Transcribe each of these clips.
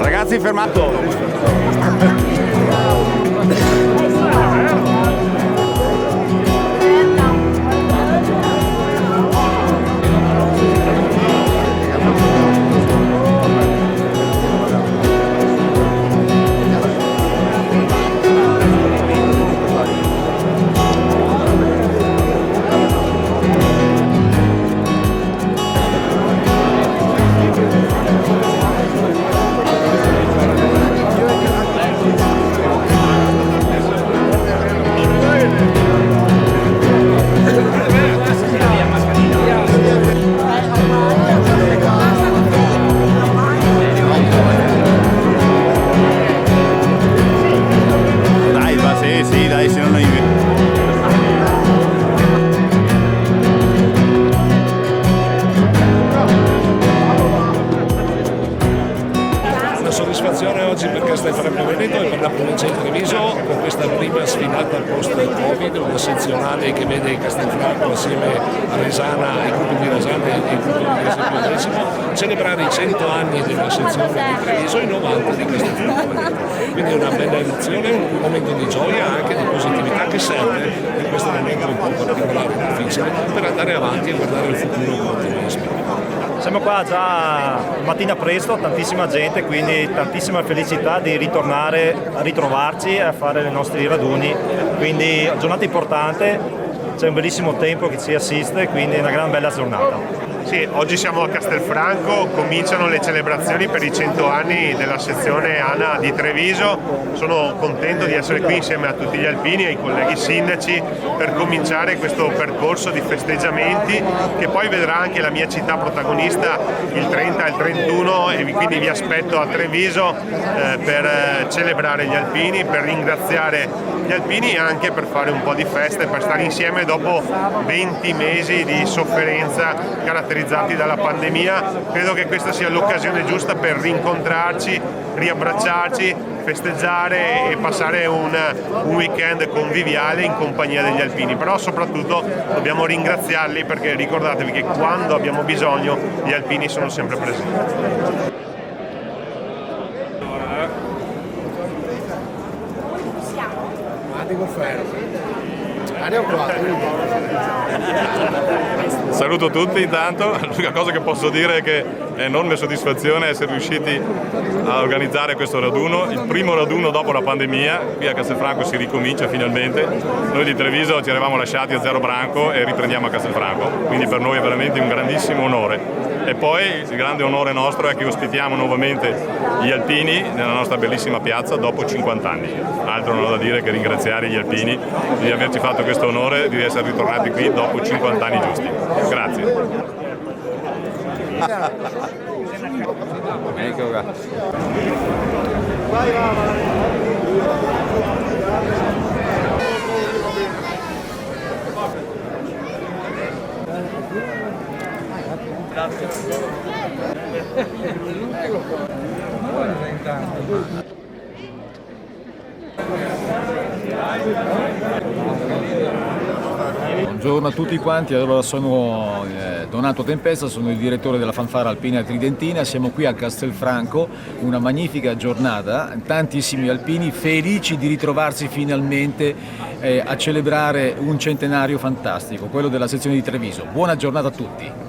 Ragazzi, fermato! Soddisfazione oggi per Castelfranco Veneto e per la provincia di Treviso con questa prima sfilata post-Covid, una sezionale che vede Castelfranco assieme a Resana, ai gruppi di Resana e ai gruppi di Castelfranco celebrare i 100 anni della sezione di Treviso e i 90 di Castelfranco Veneto. Quindi una bella emozione, un momento di gioia, anche di positività che serve in questo momento un po' particolare e difficile per andare avanti e guardare il futuro con ottimismo. Siamo qua già mattina presto, tantissima gente, quindi tantissima felicità di ritornare a ritrovarci e a fare i nostri raduni, quindi giornata importante, c'è un bellissimo tempo che ci assiste, quindi una gran bella giornata. Sì, oggi siamo a Castelfranco, cominciano le celebrazioni per i 100 anni della sezione ANA di Treviso. Sono contento di essere qui insieme a tutti gli alpini e ai colleghi sindaci per cominciare questo percorso di festeggiamenti che poi vedrà anche la mia città protagonista il 30 e il 31 e quindi vi aspetto a Treviso per celebrare gli alpini, per ringraziare gli alpini e anche per fare un po' di festa e per stare insieme dopo 20 mesi di sofferenza caratterizzati dalla pandemia. Credo che questa sia l'occasione giusta per rincontrarci, riabbracciarci, festeggiare e passare un weekend conviviale in compagnia degli alpini, però soprattutto dobbiamo ringraziarli perché ricordatevi che quando abbiamo bisogno gli alpini sono sempre presenti. Saluto tutti intanto, l'unica cosa che posso dire è che è enorme soddisfazione essere riusciti a organizzare questo raduno, il primo raduno dopo la pandemia. Qui a Castelfranco si ricomincia finalmente, noi di Treviso ci eravamo lasciati a zero branco e riprendiamo a Castelfranco, quindi per noi è veramente un grandissimo onore. E poi il grande onore nostro è che ospitiamo nuovamente gli alpini nella nostra bellissima piazza dopo 50 anni. Altro non ho da dire che ringraziare gli alpini di averci fatto questo onore di essere ritornati qui dopo 50 anni giusti. Grazie. Buongiorno a tutti quanti, allora sono Donato Tempesta, sono il direttore della Fanfara Alpina Tridentina, siamo qui a Castelfranco, una magnifica giornata, tantissimi alpini felici di ritrovarsi finalmente a celebrare un centenario fantastico, quello della sezione di Treviso. Buona giornata a tutti!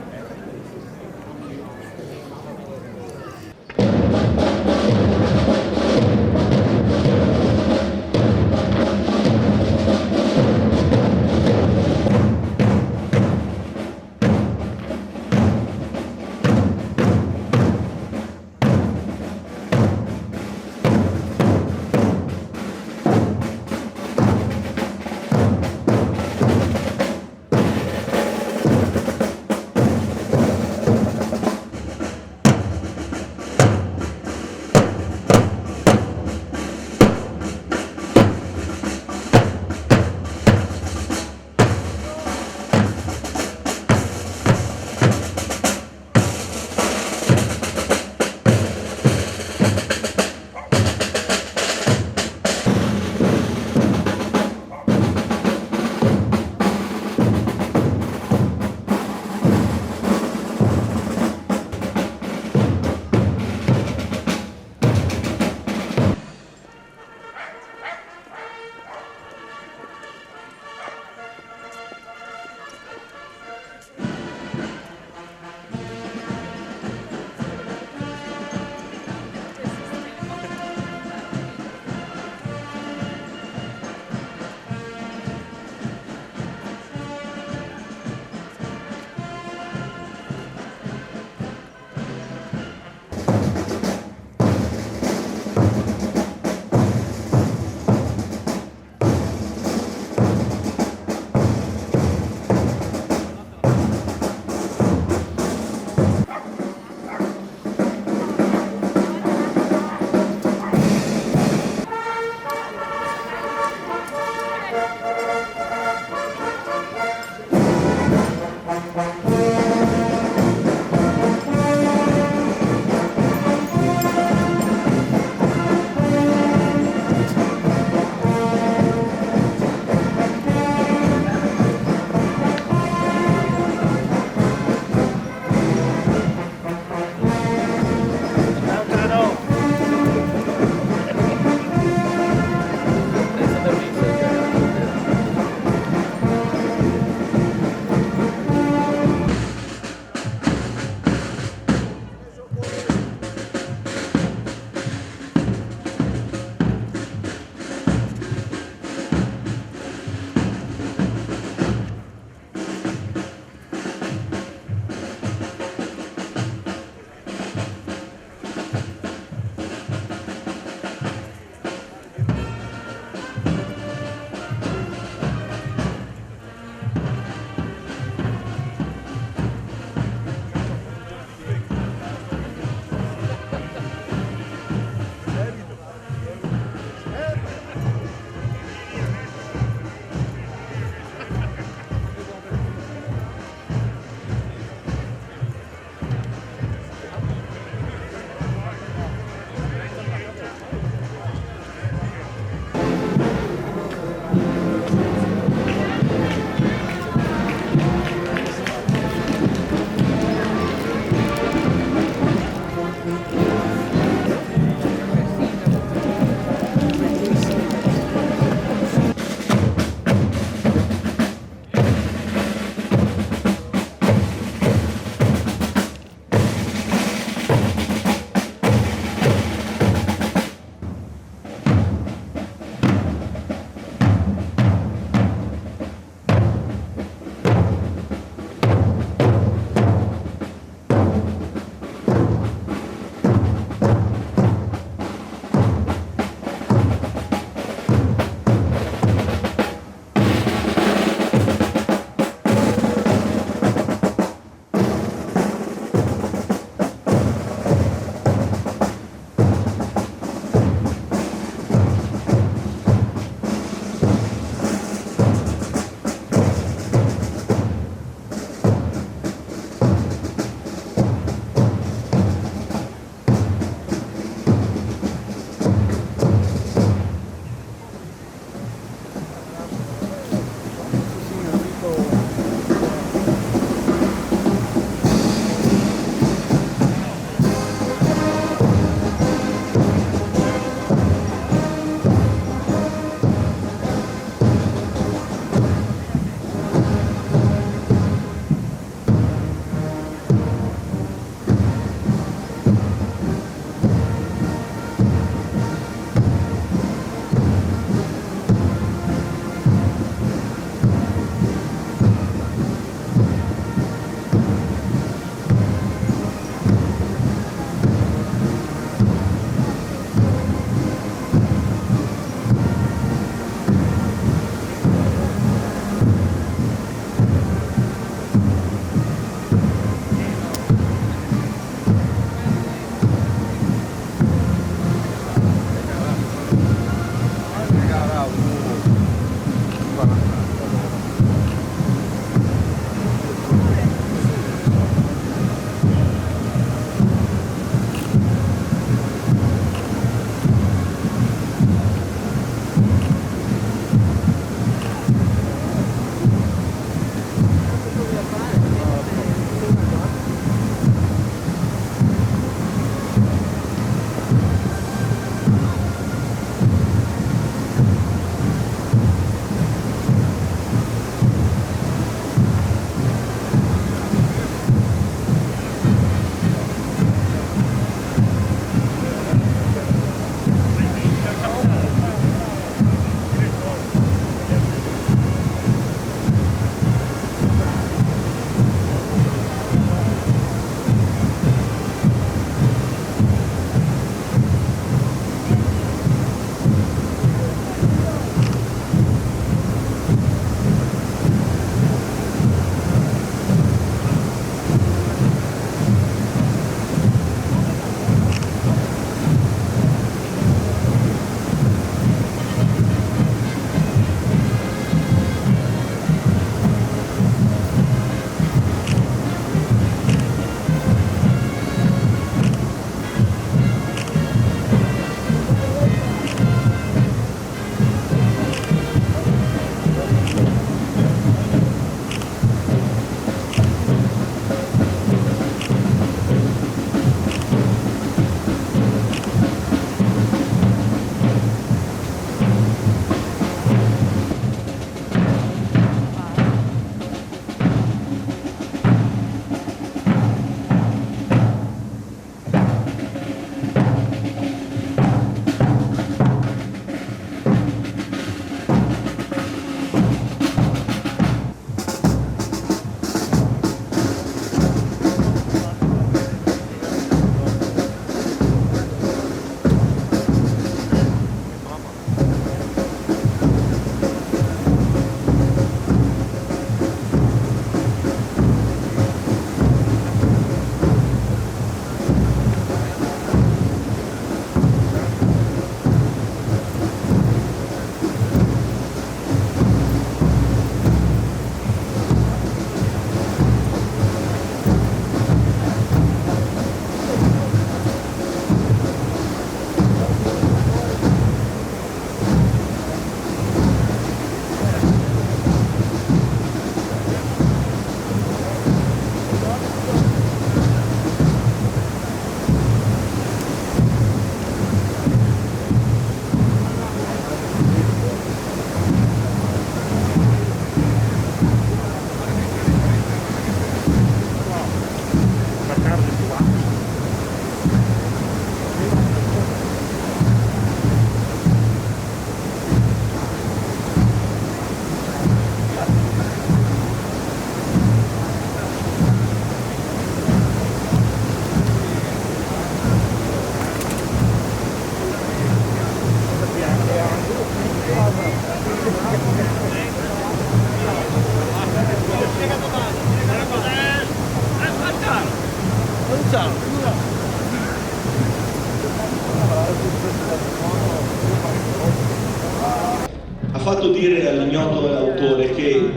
autore che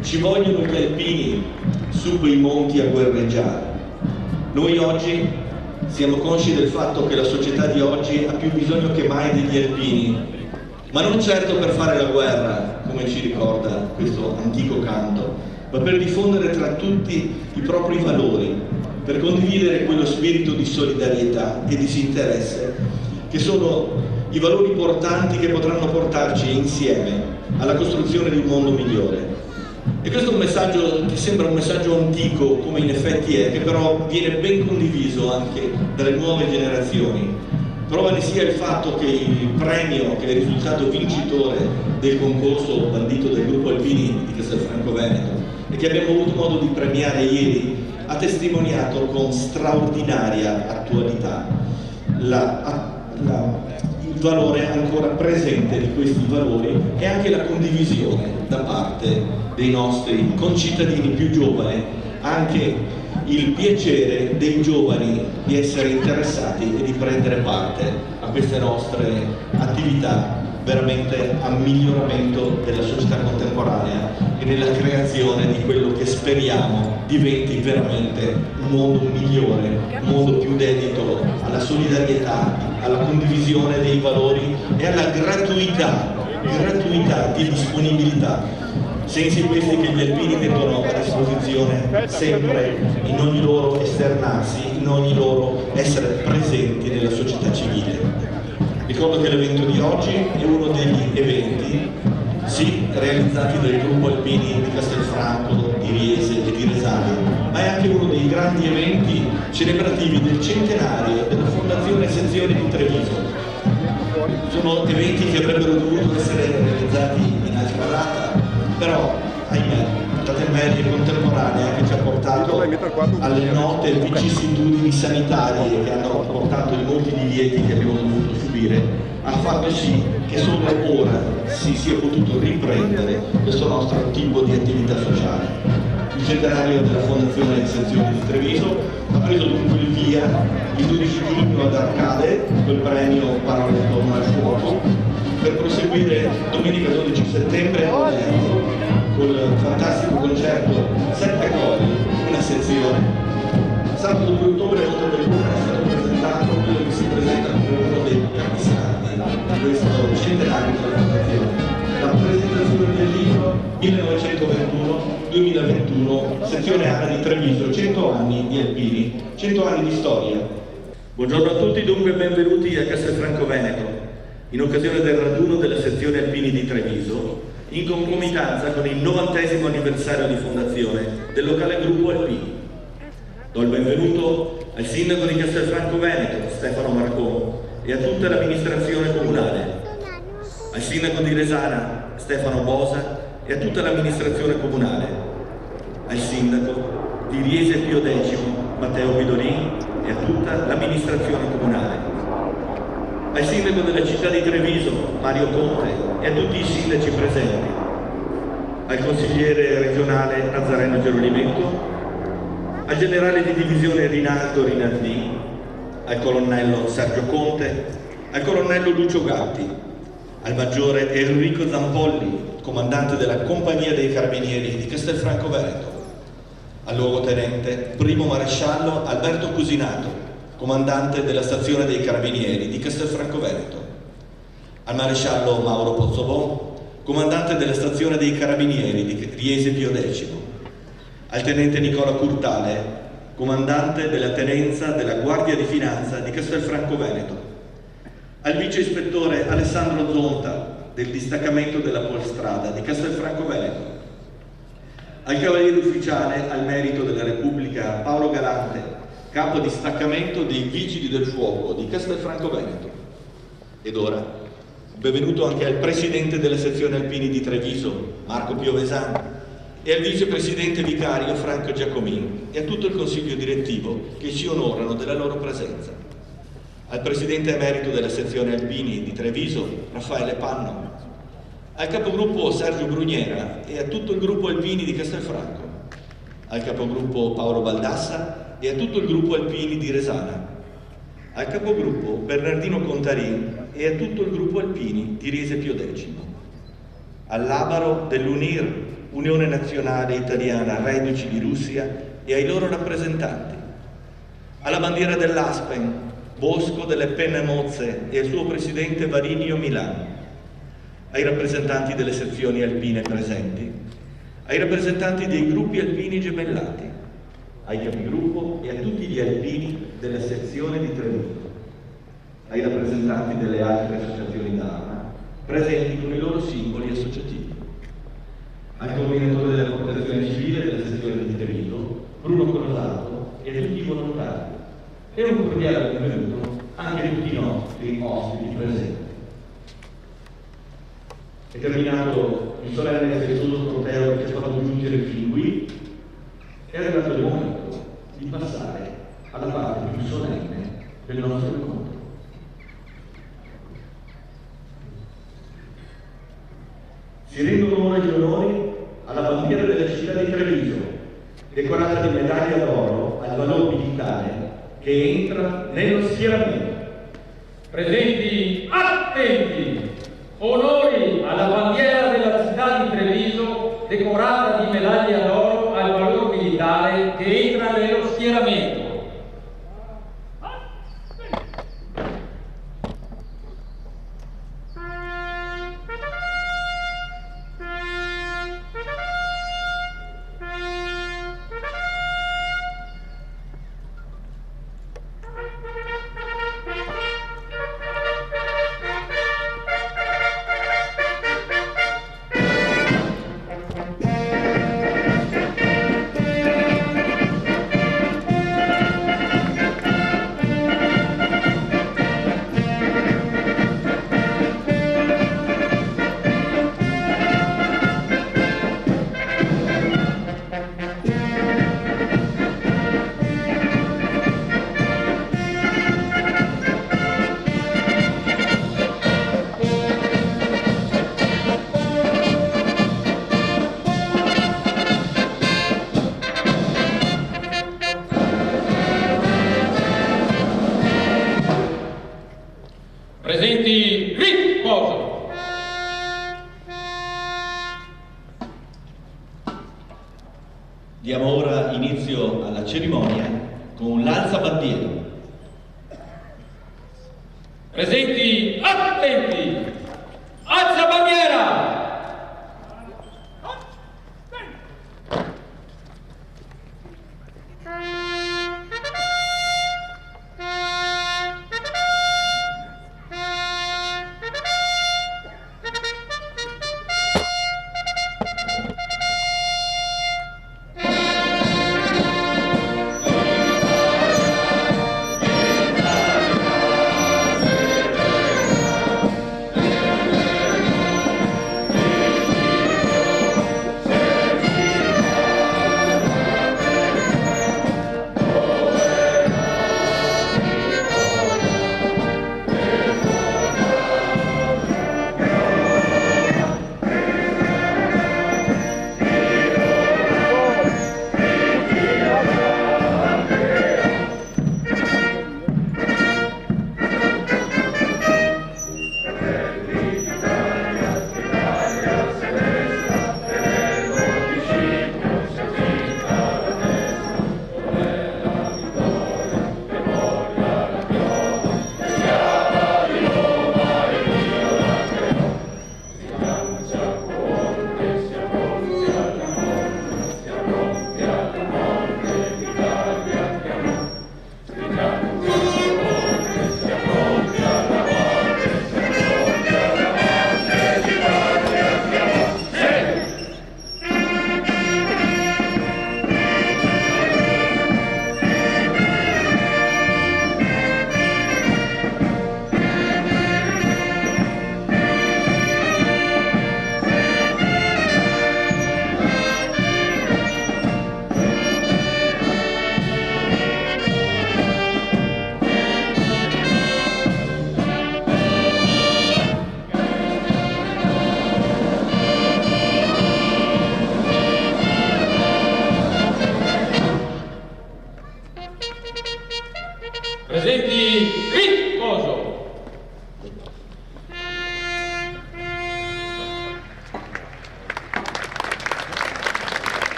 ci vogliono gli alpini su quei monti a guerreggiare. Noi oggi siamo consci del fatto che la società di oggi ha più bisogno che mai degli alpini, ma non certo per fare la guerra, come ci ricorda questo antico canto, ma per diffondere tra tutti i propri valori, per condividere quello spirito di solidarietà e disinteresse che sono i valori portanti che potranno portarci insieme alla costruzione di un mondo migliore. E questo è un messaggio che sembra un messaggio antico, come in effetti è, che però viene ben condiviso anche dalle nuove generazioni. Prova ne sia il fatto che il premio, che è il risultato vincitore del concorso bandito dal gruppo Alpini di Castelfranco Veneto e che abbiamo avuto modo di premiare ieri, ha testimoniato con straordinaria attualità il valore ancora presente di questi valori e anche la condivisione da parte dei nostri concittadini più giovani, anche il piacere dei giovani di essere interessati e di prendere parte a queste nostre attività veramente a miglioramento della società contemporanea e nella creazione di quello che speriamo diventi veramente un mondo migliore, un mondo più dedito alla solidarietà, alla condivisione dei valori e alla gratuità di disponibilità, sensi questi che gli alpini mettono a disposizione sempre in ogni loro esternarsi, in ogni loro essere presenti nella società civile. Ricordo che l'evento di oggi è uno degli eventi, sì, realizzati dal gruppo Alpini di Castelfranco, di Riese e di Resana, ma è anche uno dei grandi eventi celebrativi del centenario della Fondazione Sezione di Treviso. Sono eventi che avrebbero dovuto essere realizzati in altra data, però, ahimè, la temperie contemporanea che ci ha portato alle note vicissitudini sanitarie che hanno portato i molti divieti che abbiamo dovuto subire, ha fatto sì che solo ora si sia potuto riprendere questo nostro tipo di attività sociale. Il centenario della Fondazione Sezione di Treviso ha preso dunque il via il 12 giugno ad Arcade, quel premio Parole intorno al fuoco, per proseguire domenica 12 settembre col fantastico concerto 7 cori, una sezione. Sabato 2 ottobre a Montebelluna è stato presentato quello che si presenta come uno dei capisaldi di questo centenario della Fondazione. La presentazione del libro 1921-2021, sezione ANA di Treviso, 100 anni di Alpini, 100 anni di storia. Buongiorno a tutti, dunque benvenuti a Castelfranco Veneto, in occasione del raduno della sezione Alpini di Treviso, in concomitanza con il 90° anniversario di fondazione del locale gruppo Alpini. Do il benvenuto al sindaco di Castelfranco Veneto, Stefano Marcon, e a tutta l'amministrazione comunale, al sindaco di Resana, Stefano Bosa, e a tutta l'amministrazione comunale, al sindaco di Riese Pio X, Matteo Bidolini, e a tutta l'amministrazione comunale, al sindaco della città di Treviso, Mario Conte, e a tutti i sindaci presenti, al consigliere regionale Nazareno Gerolimento, al generale di divisione Rinaldo Rinaldi, al colonnello Sergio Conte, al colonnello Lucio Gatti, al maggiore Enrico Zampolli, comandante della Compagnia dei Carabinieri di Castelfranco Veneto, al luogotenente primo maresciallo Alberto Cusinato, comandante della stazione dei Carabinieri di Castelfranco Veneto, al maresciallo Mauro Pozzobon, comandante della stazione dei Carabinieri di Riese Pio X, al tenente Nicola Curtale, comandante della tenenza della Guardia di Finanza di Castelfranco Veneto, al vice ispettore Alessandro Zonta del distaccamento della Polstrada di Castelfranco Veneto, al cavaliere ufficiale al merito della Repubblica Paolo Galante, capo distaccamento dei Vigili del Fuoco di Castelfranco Veneto. Ed ora, benvenuto anche al presidente della sezione Alpini di Treviso, Marco Piovesani, e al vicepresidente vicario Franco Giacomin, e a tutto il consiglio direttivo che ci onorano della loro presenza. Al presidente emerito della sezione Alpini di Treviso, Raffaele Panno, al capogruppo Sergio Brugnera e a tutto il gruppo Alpini di Castelfranco, al capogruppo Paolo Baldassa e a tutto il gruppo Alpini di Resana, al capogruppo Bernardino Contarin e a tutto il gruppo Alpini di Riese Pio X, all'Abaro dell'UNIR, Unione Nazionale Italiana Reduci di Russia, e ai loro rappresentanti, alla bandiera dell'Aspen, Bosco delle Penne Mozze e al suo presidente Varinio Milano, ai rappresentanti delle sezioni alpine presenti, ai rappresentanti dei gruppi alpini gemellati, ai capigruppo e a tutti gli alpini della sezione di Treviso, ai rappresentanti delle altre associazioni d'arma presenti con i loro simboli associativi, al coordinatore della protezione civile della sezione di Treviso, Bruno Corsato, e a tutti i volontari, e un cordiale benvenuto anche a tutti i nostri ospiti presenti. È terminato il solenne e festoso corteo che ci ha fatto giungere fin qui, è arrivato il momento di passare alla parte più solenne del nostro incontro. Si rendono ora gli onori alla bandiera della città di Treviso, decorata di medaglia d'oro al valore militare, che entra nello schieramento. Presenti attenti! Onori alla bandiera della città di Treviso, decorata di medaglia d'oro al valore militare, che entra nello schieramento. Presenti, riposo! Diamo ora inizio alla cerimonia con l'alzabandiera. Presenti, attenti! Alza bandiera!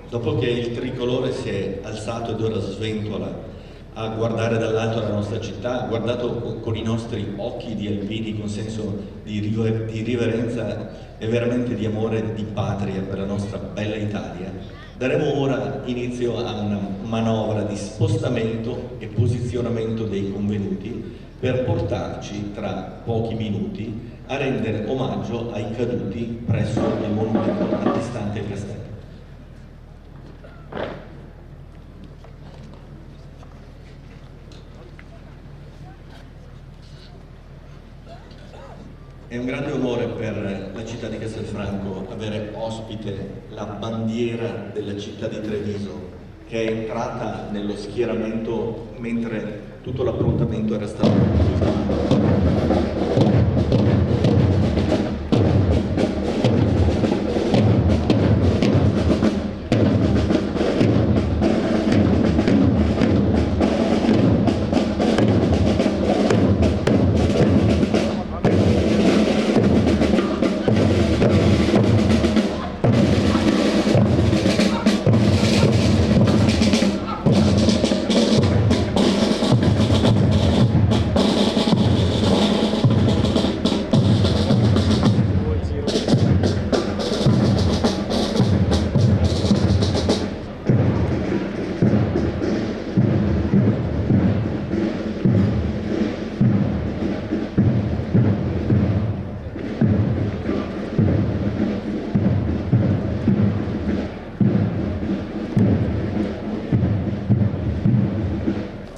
Dopo che il tricolore si è alzato ed ora sventola a guardare dall'alto la nostra città, guardato con i nostri occhi di alpini con senso di riverenza e veramente di amore di patria per la nostra bella Italia, daremo ora inizio a una manovra di spostamento e posizionamento dei convenuti per portarci tra pochi minuti a rendere omaggio ai caduti presso il monumento antistante il castello. È un grande onore per la città di Castelfranco avere ospite la bandiera della città di Treviso, che è entrata nello schieramento mentre tutto l'approntamento era stato ultimato.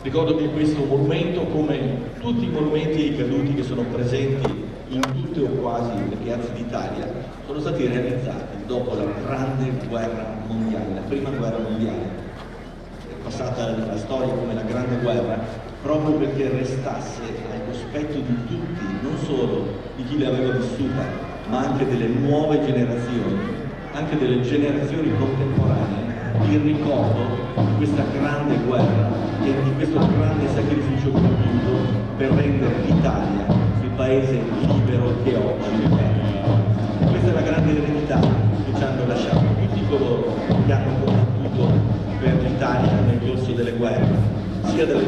Ricordo che questo monumento, come tutti i monumenti ai caduti che sono presenti in tutte o quasi le piazze d'Italia, sono stati realizzati dopo la grande guerra mondiale, la prima guerra mondiale, passata alla storia come la grande guerra, proprio perché restasse al cospetto di tutti, non solo di chi l'aveva vissuta, ma anche delle nuove generazioni, anche delle generazioni contemporanee, il ricordo di questa grande guerra e di questo grande sacrificio compiuto per rendere l'Italia il paese libero che oggi è. Questa è la grande eredità che ci hanno lasciato tutti coloro che hanno combattuto per l'Italia nel corso delle guerre, sia delle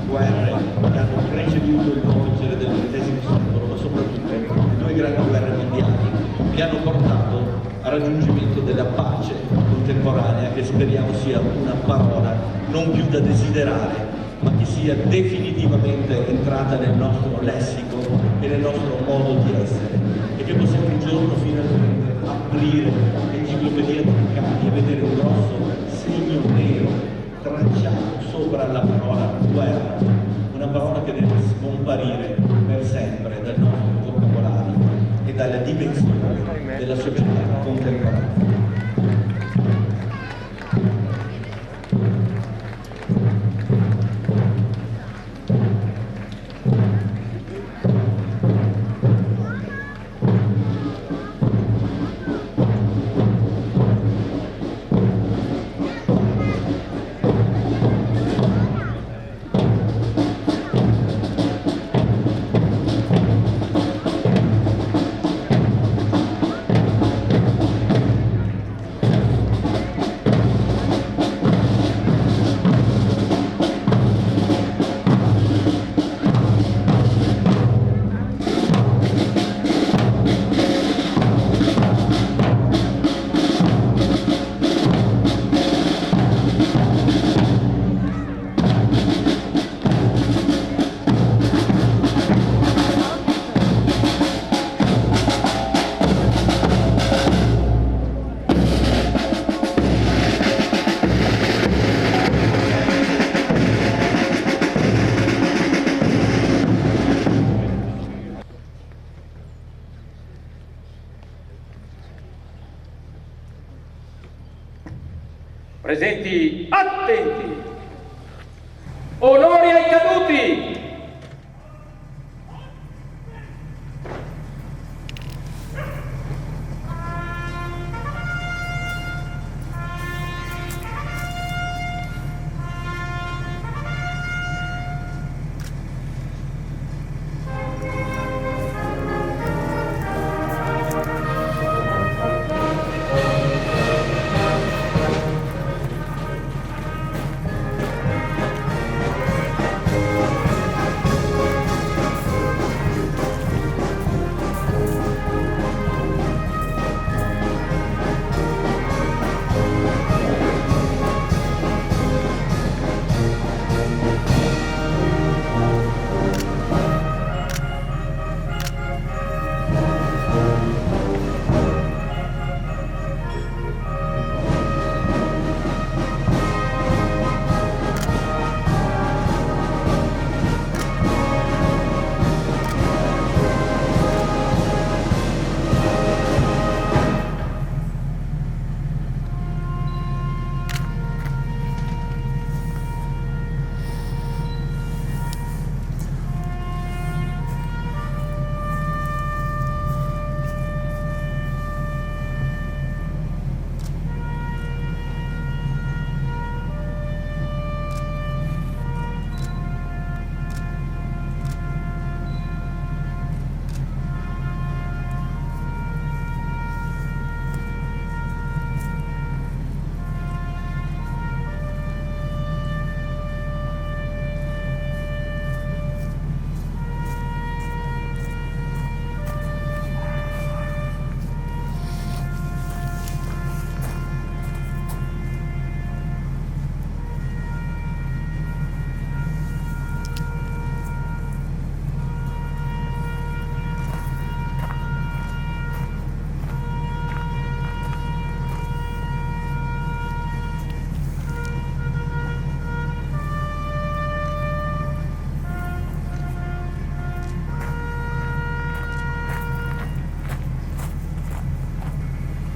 guerre che hanno preceduto il volgere del XX secolo, ma soprattutto le due grandi guerre mondiali che hanno portato al raggiungimento della pace contemporanea, che speriamo sia una parola non più da desiderare, ma che sia definitivamente entrata nel nostro lessico e nel nostro modo di essere, e che possiamo un giorno finalmente aprire l'enciclopedia Treccani e vedere un grosso segno nero tracciato sopra la parola guerra, una parola che deve scomparire per sempre dal nostro vocabolario e dalla dimensione della società contemporanea. Presenti, attenti! Onori ai caduti!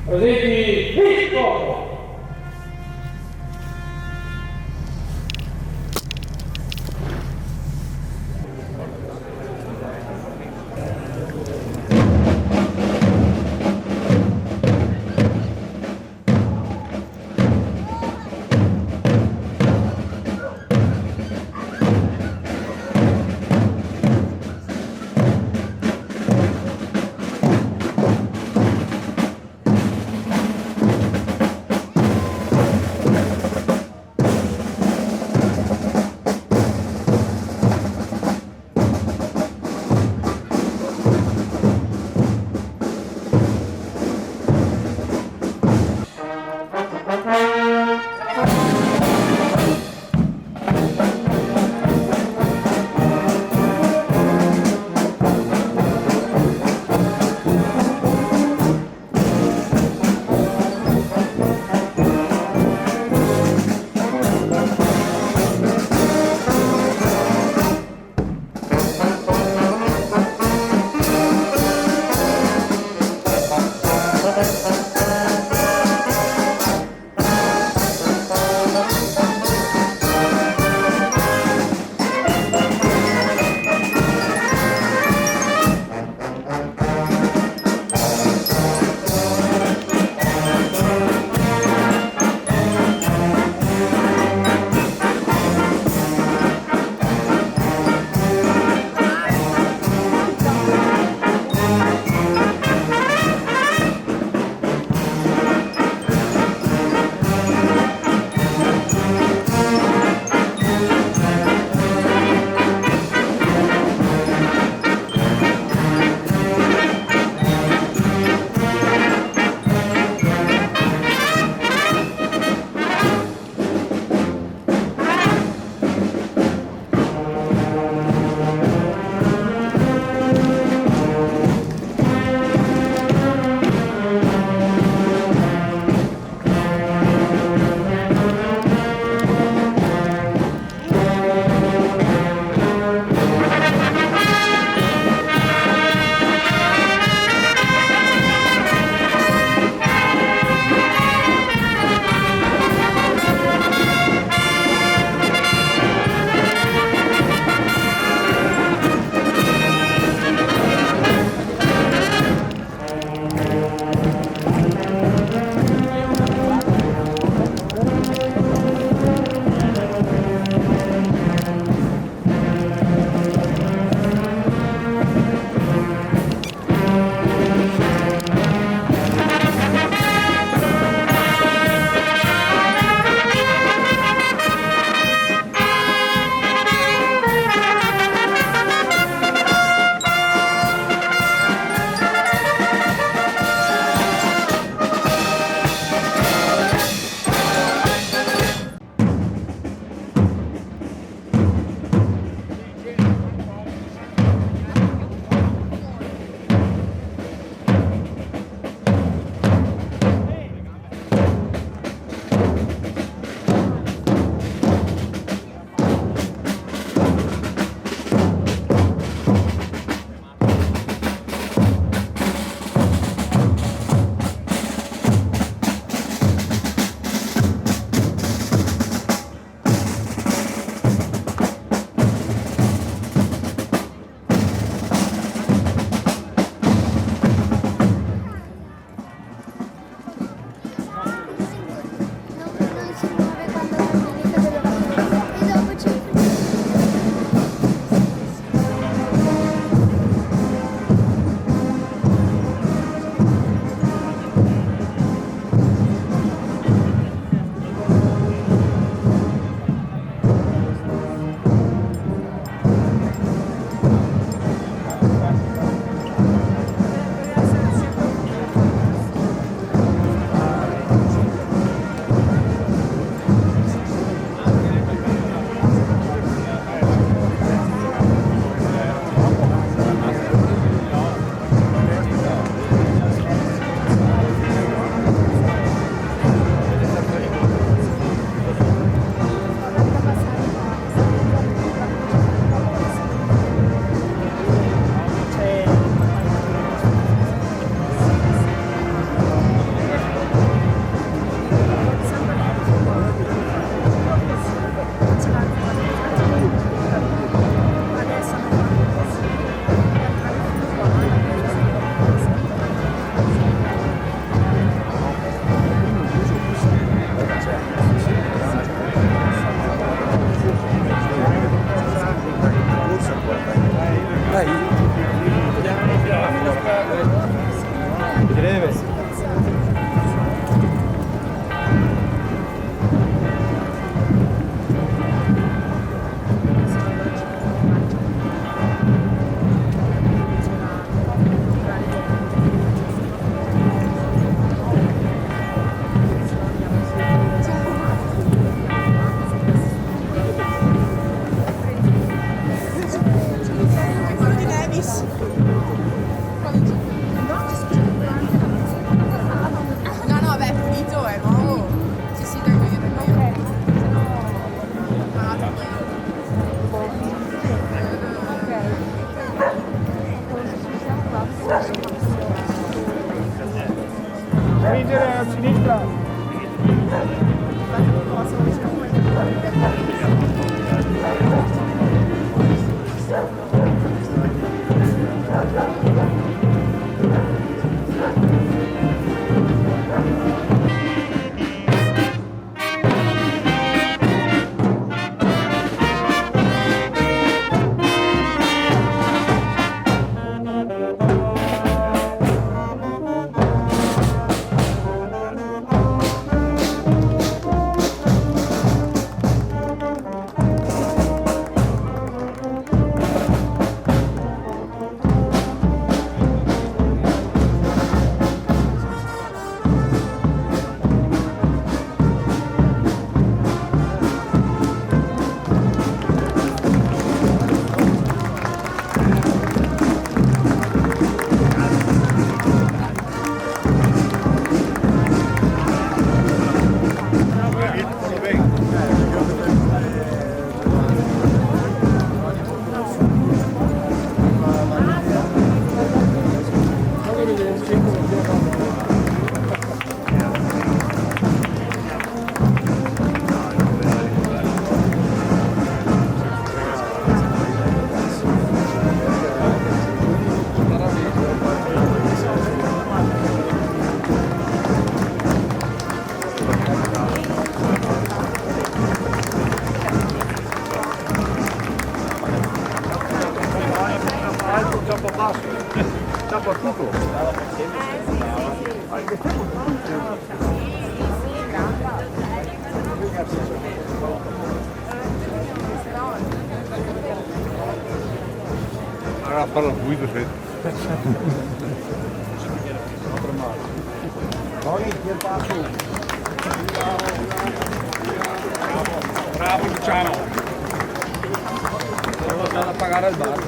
Presenti, Visco! Stringere a sinistra. Allora parla guido, Bravo Luciano. Devo andare a pagare il bar.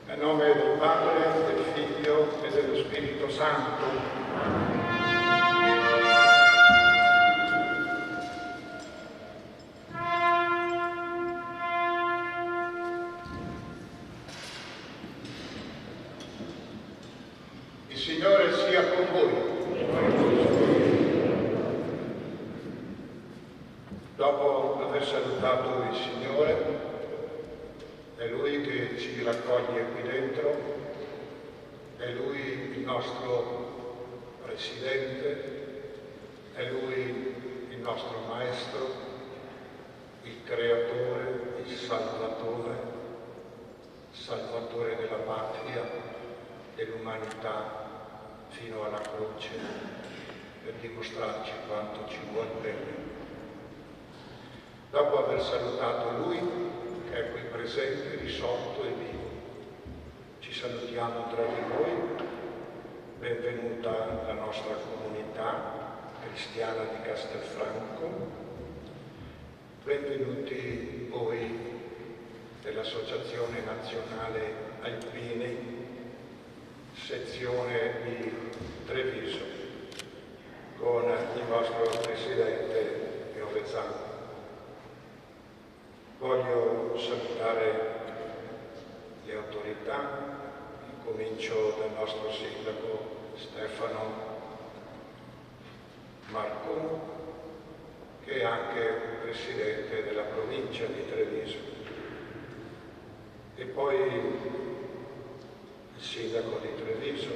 Nel nome del Padre, del Figlio e dello Spirito Santo. Il Signore sia con voi. Dopo aver salutato il Signore, è Lui che ci raccoglie qui dentro, è Lui il nostro Presidente, è Lui il nostro Maestro, il Creatore, il Salvatore della patria, dell'umanità fino alla croce, per dimostrarci quanto ci vuol bene. Dopo aver salutato Lui, che è qui presente, risorto e vivo, ci salutiamo tra di noi. Benvenuta la nostra comunità cristiana di Castelfranco, benvenuti voi dell'Associazione Nazionale Alpini, sezione di Treviso, con il vostro Presidente Piovezzano. Voglio salutare le autorità, comincio dal nostro sindaco Stefano Marco, che è anche presidente della provincia di Treviso, e poi il sindaco di Treviso,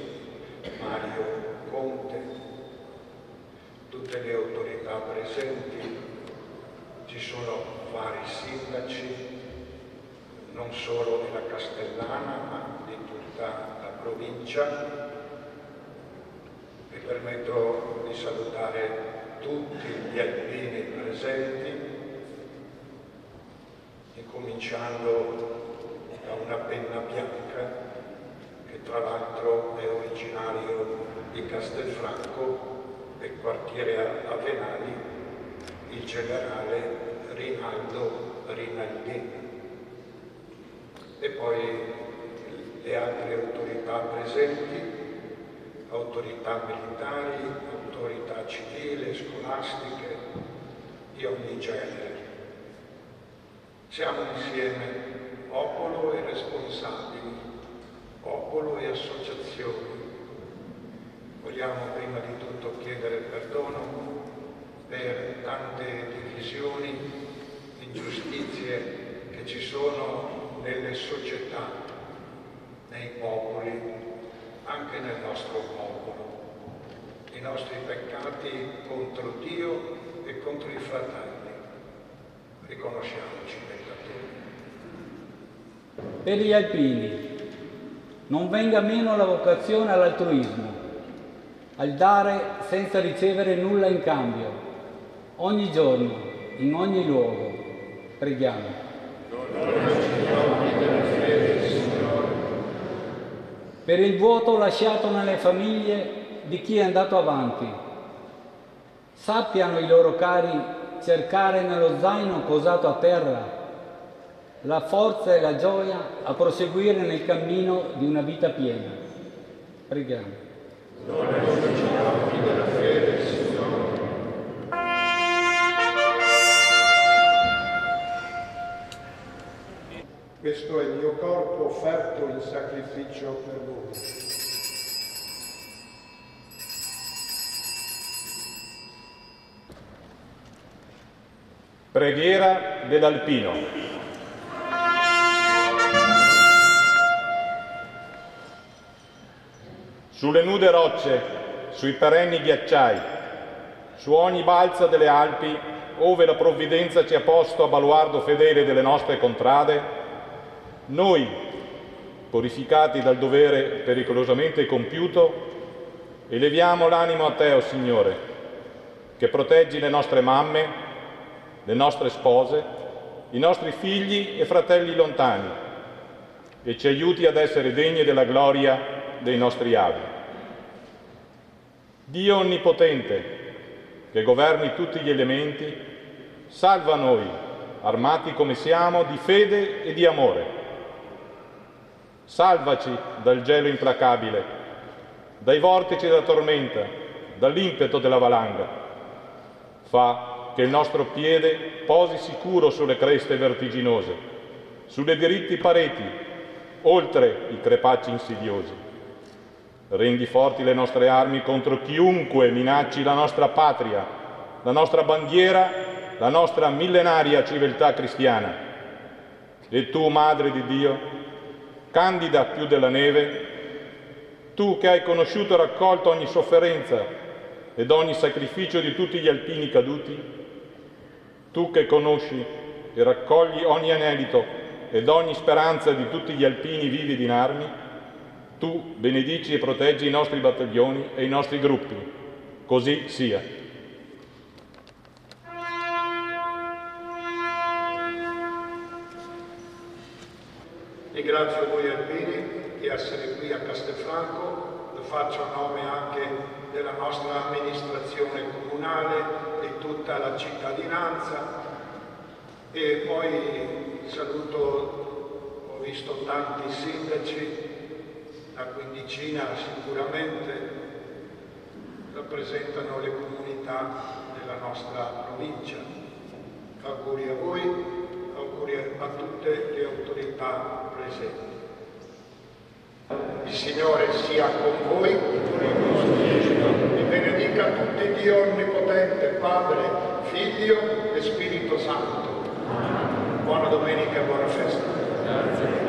Mario Conte, tutte le autorità presenti. Ci sono vari sindaci, non solo della Castellana, ma di tutta la provincia. Mi permetto di salutare tutti gli alpini presenti, incominciando da una penna bianca, che tra l'altro è originario di Castelfranco, del quartiere Avenali, il generale Rinaldo Rinaldini, e poi le altre autorità presenti, autorità militari, autorità civili, scolastiche, di ogni genere. Siamo insieme popolo e responsabili, popolo e associazioni. Vogliamo prima di tutto chiedere perdono per tante divisioni, ingiustizie che ci sono nelle società, nei popoli, anche nel nostro popolo, i nostri peccati contro Dio e contro i fratelli. Riconosciamoci peccatori. Per gli alpini non venga meno la vocazione all'altruismo, al dare senza ricevere nulla in cambio, ogni giorno, in ogni luogo. Preghiamo. Per il vuoto lasciato nelle famiglie di chi è andato avanti, sappiano i loro cari cercare nello zaino posato a terra la forza e la gioia a proseguire nel cammino di una vita piena. Preghiamo. Questo è il mio corpo offerto in sacrificio per voi. Preghiera dell'Alpino. Sulle nude rocce, sui perenni ghiacciai, su ogni balza delle Alpi, ove la provvidenza ci ha posto a baluardo fedele delle nostre contrade, noi, purificati dal dovere pericolosamente compiuto, eleviamo l'animo a Te, o Signore, che proteggi le nostre mamme, le nostre spose, i nostri figli e fratelli lontani, e ci aiuti ad essere degni della gloria dei nostri avi. Dio Onnipotente, che governi tutti gli elementi, salva noi, armati come siamo di fede e di amore. Salvaci dal gelo implacabile, dai vortici della tormenta, dall'impeto della valanga. Fa che il nostro piede posi sicuro sulle creste vertiginose, sulle diritti pareti, oltre i crepacci insidiosi. Rendi forti le nostre armi contro chiunque minacci la nostra patria, la nostra bandiera, la nostra millenaria civiltà cristiana. E tu, Madre di Dio, candida più della neve, tu che hai conosciuto e raccolto ogni sofferenza ed ogni sacrificio di tutti gli alpini caduti, tu che conosci e raccogli ogni anelito ed ogni speranza di tutti gli alpini vivi ed in armi, tu benedici e proteggi i nostri battaglioni e i nostri gruppi. Così sia. Ringrazio voi alpini di essere qui a Castelfranco, lo faccio a nome anche della nostra amministrazione comunale, di tutta la cittadinanza e poi saluto, ho visto tanti sindaci, una quindicina sicuramente rappresentano le comunità della nostra provincia. Auguri a voi, auguri a tutte le autorità presenti. Il Signore sia con voi, vi benedica tutti Dio Onnipotente, Padre, Figlio e Spirito Santo. Buona domenica e buona festa. Grazie.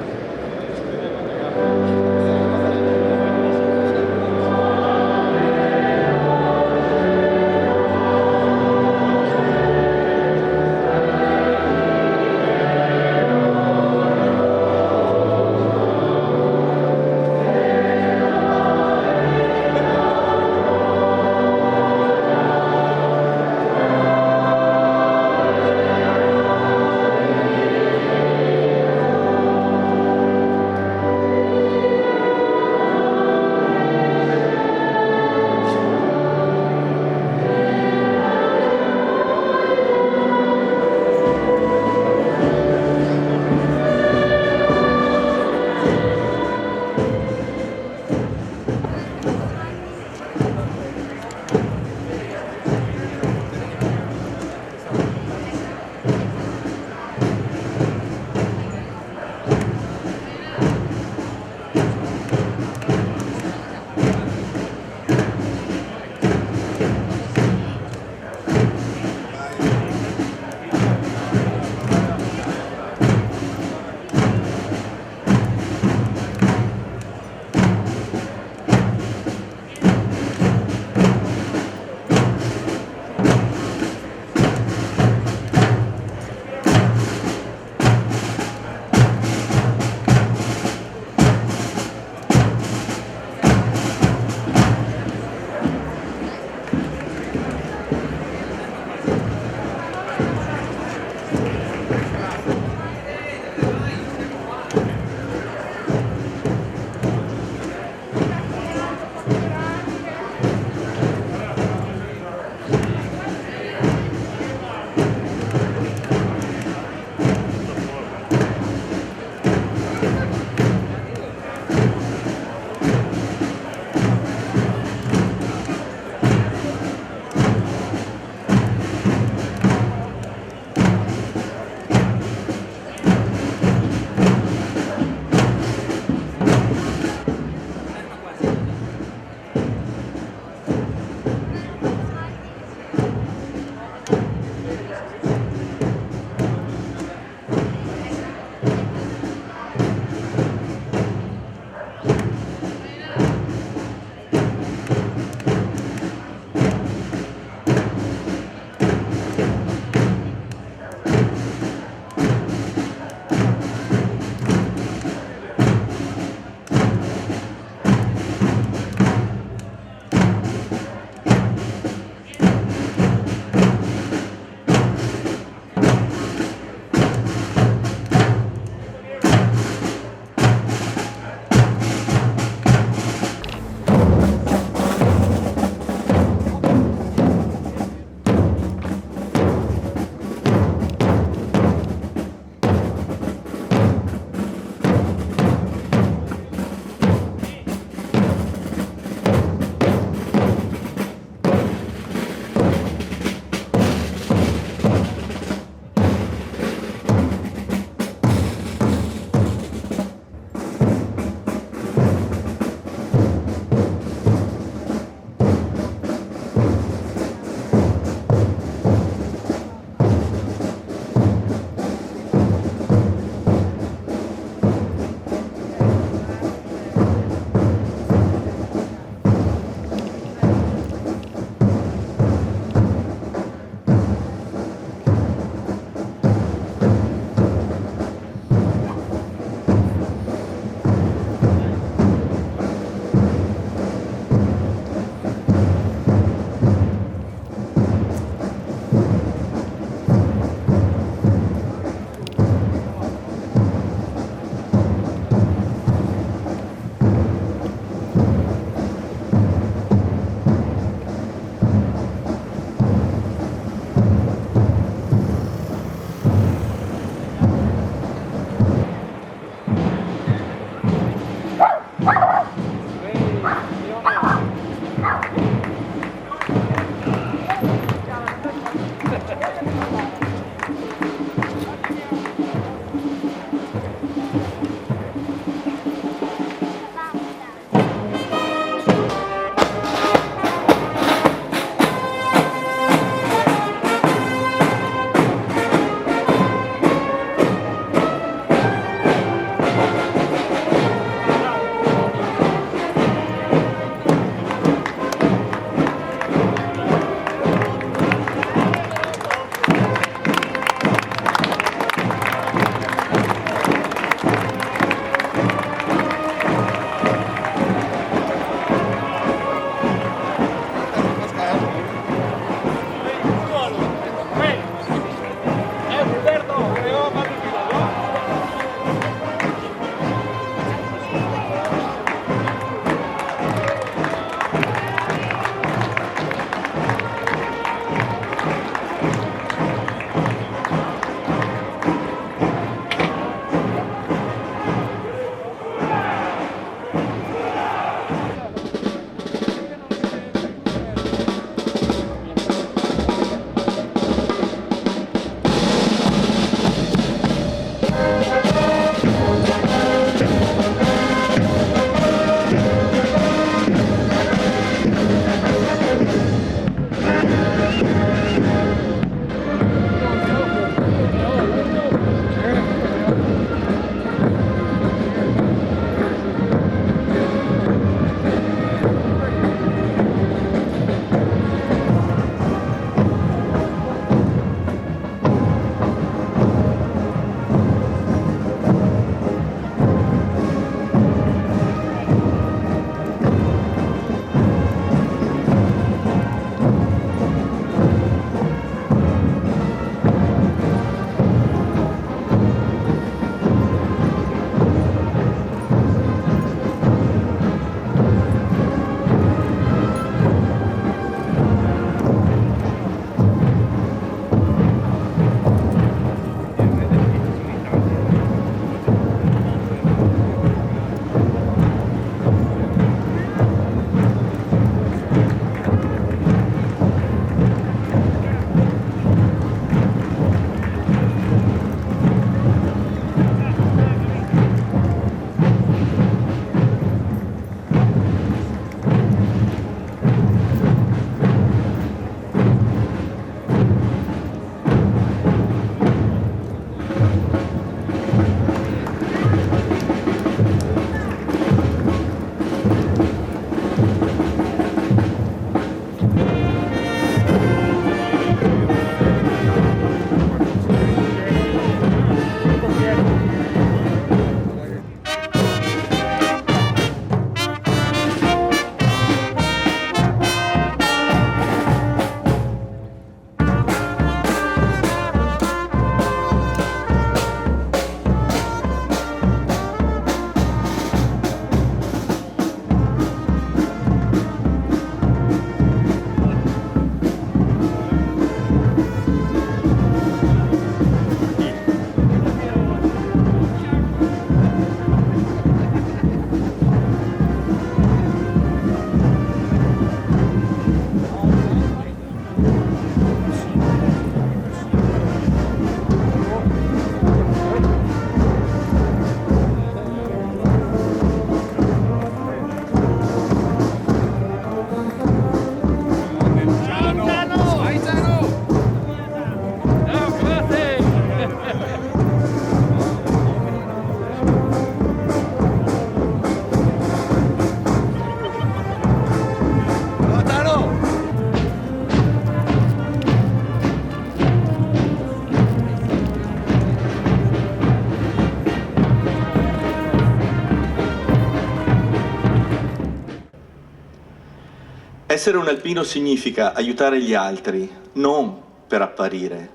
Essere un alpino significa aiutare gli altri, non per apparire,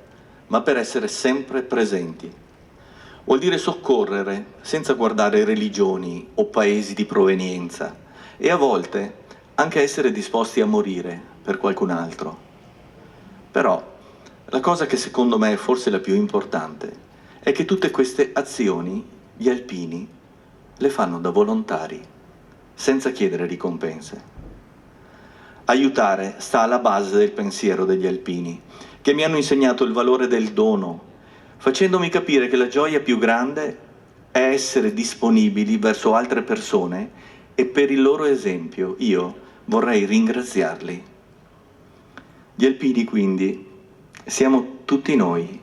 ma per essere sempre presenti. Vuol dire soccorrere senza guardare religioni o paesi di provenienza e a volte anche essere disposti a morire per qualcun altro. Però la cosa che secondo me è forse la più importante è che tutte queste azioni gli alpini le fanno da volontari, senza chiedere ricompense. Aiutare sta alla base del pensiero degli alpini, che mi hanno insegnato il valore del dono, facendomi capire che la gioia più grande è essere disponibili verso altre persone e per il loro esempio io vorrei ringraziarli. Gli alpini quindi siamo tutti noi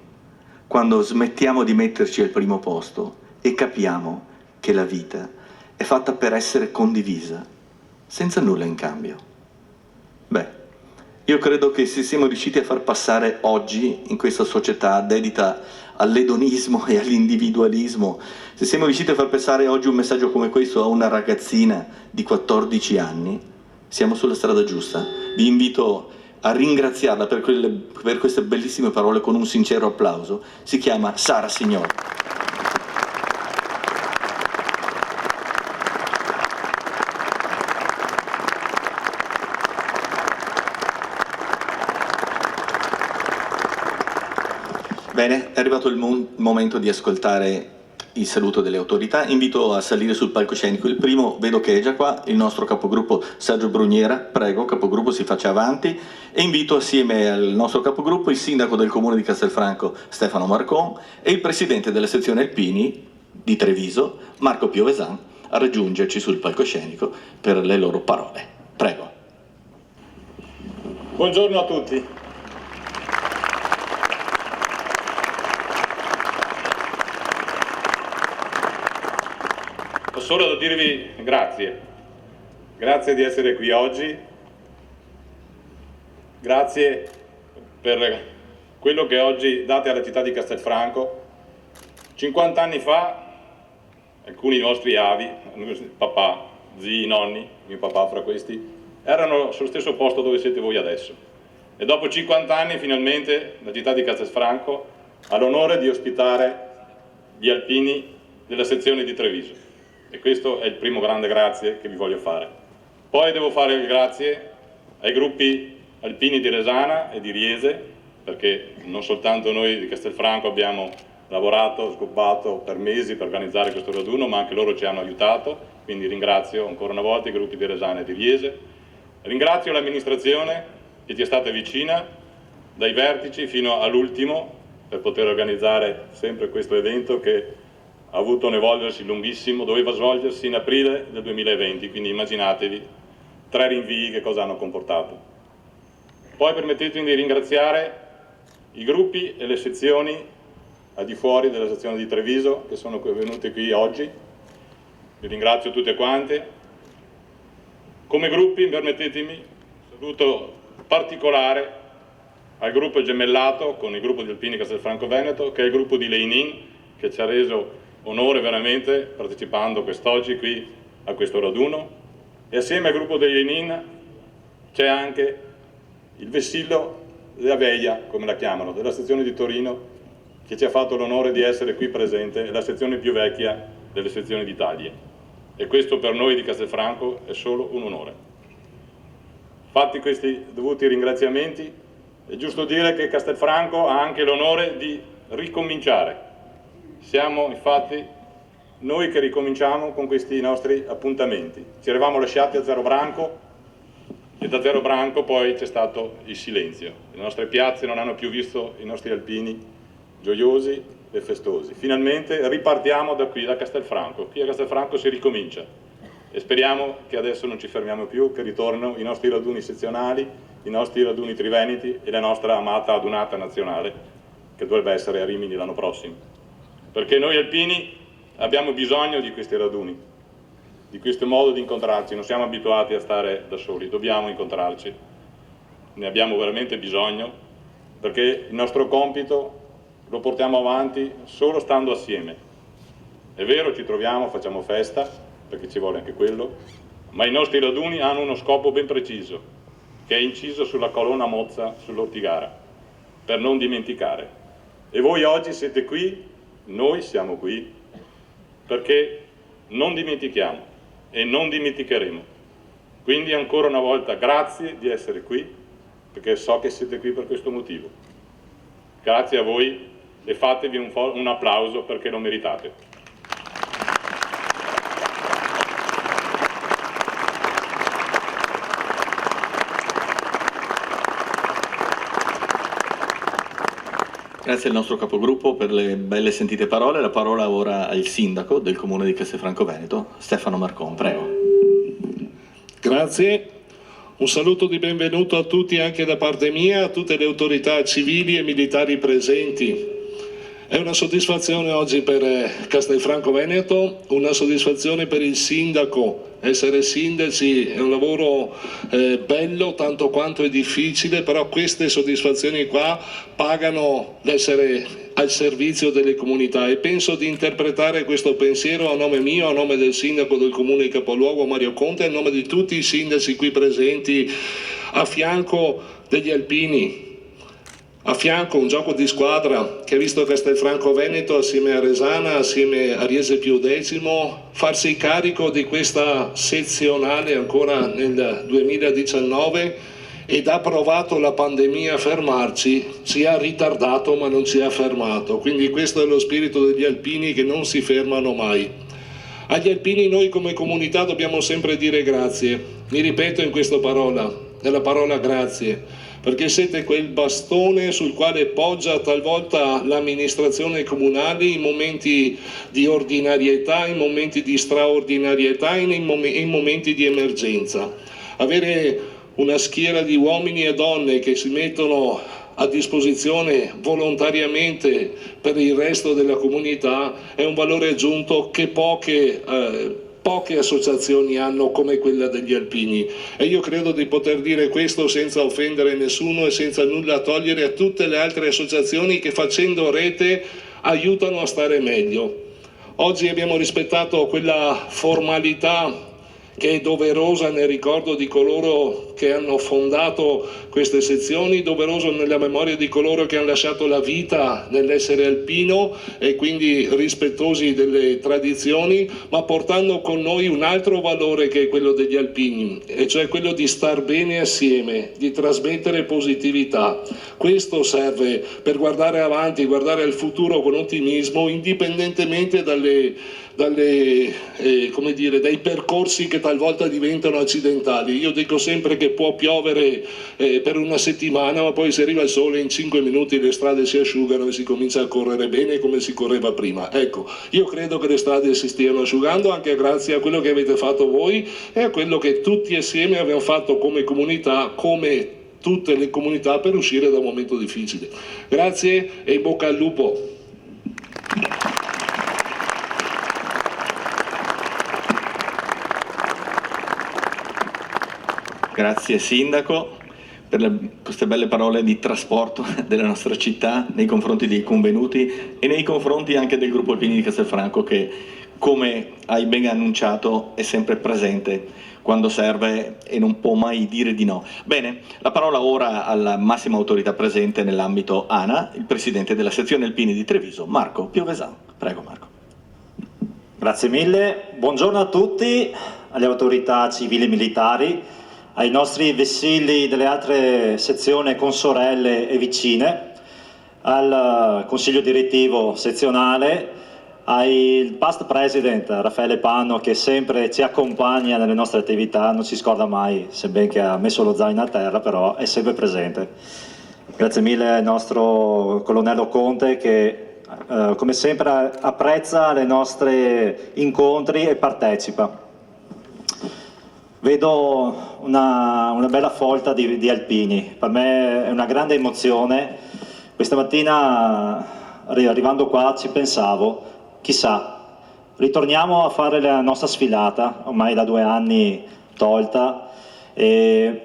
quando smettiamo di metterci al primo posto e capiamo che la vita è fatta per essere condivisa, senza nulla in cambio. Beh, io credo che se siamo riusciti a far passare oggi, in questa società dedita all'edonismo e all'individualismo, se siamo riusciti a far passare oggi un messaggio come questo a una ragazzina di 14 anni, siamo sulla strada giusta. Vi invito a ringraziarla per queste bellissime parole con un sincero applauso. Si chiama Sara Signor. Bene, è arrivato il momento di ascoltare il saluto delle autorità. Invito a salire sul palcoscenico il primo, vedo che è già qua, il nostro capogruppo Sergio Bruniera. Prego, capogruppo, si faccia avanti. E invito assieme al nostro capogruppo il sindaco del comune di Castelfranco Stefano Marcon e il presidente della sezione alpini di Treviso Marco Piovesan a raggiungerci sul palcoscenico per le loro parole. Prego. Buongiorno a tutti. Ho solo da dirvi grazie. Grazie di essere qui oggi. Grazie per quello che oggi date alla città di Castelfranco. 50 anni fa alcuni vostri avi, papà, zii, nonni, mio papà fra questi, erano sullo stesso posto dove siete voi adesso. E dopo 50 anni finalmente la città di Castelfranco ha l'onore di ospitare gli alpini della sezione di Treviso. E questo è il primo grande grazie che vi voglio fare. Poi devo fare il grazie ai gruppi alpini di Resana e di Riese, perché non soltanto noi di Castelfranco abbiamo lavorato, sgobbato per mesi per organizzare questo raduno, ma anche loro ci hanno aiutato, quindi ringrazio ancora una volta i gruppi di Resana e di Riese. Ringrazio l'amministrazione che ci è stata vicina, dai vertici fino all'ultimo, per poter organizzare sempre questo evento che ha avuto un evolversi lunghissimo, doveva svolgersi in aprile del 2020, quindi immaginatevi 3 rinvii che cosa hanno comportato. Poi permettetemi di ringraziare i gruppi e le sezioni al di fuori della sezione di Treviso che sono venute qui oggi. Vi ringrazio tutte quante. Come gruppi permettetemi un saluto particolare al gruppo gemellato con il gruppo di Alpini Castelfranco Veneto, che è il gruppo di Leinin, che ci ha reso onore veramente partecipando quest'oggi qui a questo raduno, e assieme al gruppo degli Leinin c'è anche il vessillo della Veia, come la chiamano, della sezione di Torino, che ci ha fatto l'onore di essere qui presente, è la sezione più vecchia delle sezioni d'Italia, e questo per noi di Castelfranco è solo un onore. Fatti questi dovuti ringraziamenti, è giusto dire che Castelfranco ha anche l'onore di ricominciare. Siamo infatti noi che ricominciamo con questi nostri appuntamenti. Ci eravamo lasciati a Zero Branco e da Zero Branco poi c'è stato il silenzio. Le nostre piazze non hanno più visto i nostri alpini gioiosi e festosi. Finalmente ripartiamo da qui, da Castelfranco. Qui a Castelfranco si ricomincia e speriamo che adesso non ci fermiamo più, che ritornino i nostri raduni sezionali, i nostri raduni triveneti e la nostra amata adunata nazionale che dovrebbe essere a Rimini l'anno prossimo. Perché noi alpini abbiamo bisogno di questi raduni, di questo modo di incontrarci, non siamo abituati a stare da soli, dobbiamo incontrarci, ne abbiamo veramente bisogno, perché il nostro compito lo portiamo avanti solo stando assieme. È vero, ci troviamo, facciamo festa, perché ci vuole anche quello, ma i nostri raduni hanno uno scopo ben preciso, che è inciso sulla colonna mozza sull'Ortigara, per non dimenticare. E voi oggi siete qui, noi siamo qui, perché non dimentichiamo e non dimenticheremo. Quindi ancora una volta grazie di essere qui, perché so che siete qui per questo motivo. Grazie a voi e fatevi un applauso perché lo meritate. Grazie al nostro capogruppo per le belle sentite parole. La parola ora al sindaco del comune di Castelfranco Veneto, Stefano Marcon, prego. Grazie, un saluto di benvenuto a tutti anche da parte mia, a tutte le autorità civili e militari presenti. È una soddisfazione oggi per Castelfranco Veneto, una soddisfazione per il sindaco. Essere sindaci è un lavoro bello tanto quanto è difficile, però queste soddisfazioni qua pagano l'essere al servizio delle comunità e penso di interpretare questo pensiero a nome mio, a nome del sindaco del comune di capoluogo Mario Conte, a nome di tutti i sindaci qui presenti, a fianco degli alpini. A fianco un gioco di squadra che ha visto Castelfranco Veneto assieme a Resana, assieme a Riese Pio X, farsi carico di questa sezionale ancora nel 2019 ed ha provato la pandemia a fermarci, ci ha ritardato ma non ci ha fermato, quindi questo è lo spirito degli alpini che non si fermano mai. Agli alpini noi come comunità dobbiamo sempre dire grazie, mi ripeto in questa parola, nella parola grazie, perché siete quel bastone sul quale poggia talvolta l'amministrazione comunale in momenti di ordinarietà, in momenti di straordinarietà, in momenti di emergenza. Avere una schiera di uomini e donne che si mettono a disposizione volontariamente per il resto della comunità è un valore aggiunto che poche associazioni hanno come quella degli alpini e io credo di poter dire questo senza offendere nessuno e senza nulla togliere a tutte le altre associazioni che facendo rete aiutano a stare meglio. Oggi abbiamo rispettato quella formalità che è doverosa nel ricordo di coloro che hanno fondato queste sezioni, doveroso nella memoria di coloro che hanno lasciato la vita nell'essere alpino e quindi rispettosi delle tradizioni, ma portando con noi un altro valore che è quello degli alpini, e cioè quello di star bene assieme, di trasmettere positività. Questo serve per guardare avanti, guardare al futuro con ottimismo, indipendentemente dai percorsi che talvolta diventano accidentali. Io dico sempre che può piovere per una settimana, ma poi se arriva il sole in 5 minuti le strade si asciugano e si comincia a correre bene come si correva prima. Ecco, io credo che le strade si stiano asciugando anche grazie a quello che avete fatto voi e a quello che tutti assieme abbiamo fatto come comunità, come tutte le comunità, per uscire da un momento difficile. Grazie e in bocca al lupo. Grazie Sindaco per queste belle parole di trasporto della nostra città nei confronti dei convenuti e nei confronti anche del gruppo alpini di Castelfranco che, come hai ben annunciato, è sempre presente quando serve e non può mai dire di no. Bene, la parola ora alla massima autorità presente nell'ambito ANA, il presidente della sezione alpini di Treviso, Marco Piovesan. Prego Marco. Grazie mille, buongiorno a tutti, alle autorità civili e militari, ai nostri vessilli delle altre sezioni consorelle e vicine, al consiglio direttivo sezionale, al past president Raffaele Panno che sempre ci accompagna nelle nostre attività, non si scorda mai, sebbene che ha messo lo zaino a terra, però è sempre presente. Grazie mille al nostro colonnello Conte che come sempre apprezza i nostri incontri e partecipa. Vedo una bella folta di alpini, per me è una grande emozione. Questa mattina arrivando qua ci pensavo, chissà, ritorniamo a fare la nostra sfilata, ormai da 2 anni tolta, e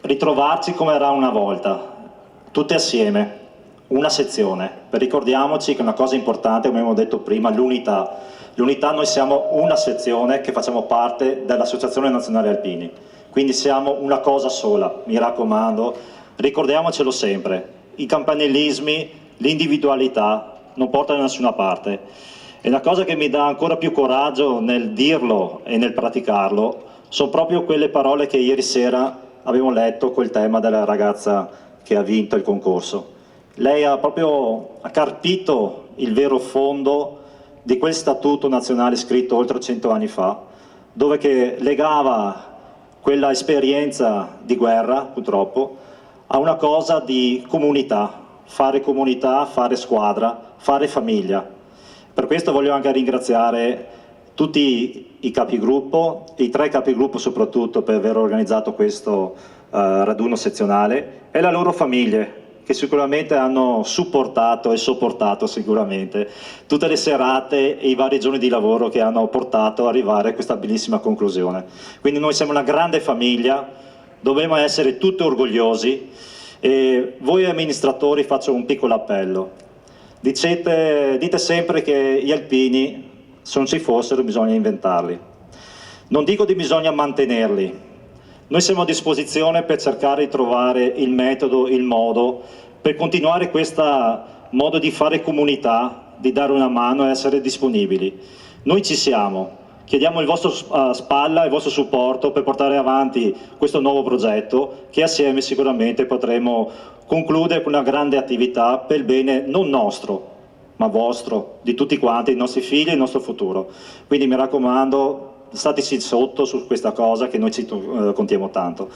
ritrovarci come era una volta, tutte assieme, una sezione, per ricordiamoci che è una cosa importante, come abbiamo detto prima, l'unità. L'unità, noi siamo una sezione che facciamo parte dell'Associazione Nazionale Alpini, quindi siamo una cosa sola, mi raccomando, ricordiamocelo sempre, i campanilismi, l'individualità non portano da nessuna parte. E la cosa che mi dà ancora più coraggio nel dirlo e nel praticarlo sono proprio quelle parole che ieri sera abbiamo letto col tema della ragazza che ha vinto il concorso. Lei ha proprio carpito il vero fondo di quel statuto nazionale scritto oltre 100 anni fa, dove che legava quella esperienza di guerra, purtroppo, a una cosa di comunità, fare squadra, fare famiglia. Per questo voglio anche ringraziare tutti i capigruppo, i 3 capigruppo soprattutto per aver organizzato questo raduno sezionale e le loro famiglie, che sicuramente hanno supportato e sopportato sicuramente tutte le serate e i vari giorni di lavoro che hanno portato ad arrivare a questa bellissima conclusione. Quindi noi siamo una grande famiglia, dobbiamo essere tutti orgogliosi e voi amministratori faccio un piccolo appello. Dite sempre che gli alpini, se non ci fossero, bisogna inventarli. Non dico che bisogna mantenerli. Noi siamo a disposizione per cercare di trovare il metodo, il modo, per continuare questo modo di fare comunità, di dare una mano e essere disponibili. Noi ci siamo, chiediamo il vostro spalla, il vostro supporto per portare avanti questo nuovo progetto che assieme sicuramente potremo concludere con una grande attività per il bene non nostro, ma vostro, di tutti quanti, i nostri figli e il nostro futuro. Quindi mi raccomando, stateci sotto su questa cosa che noi ci contiamo tanto.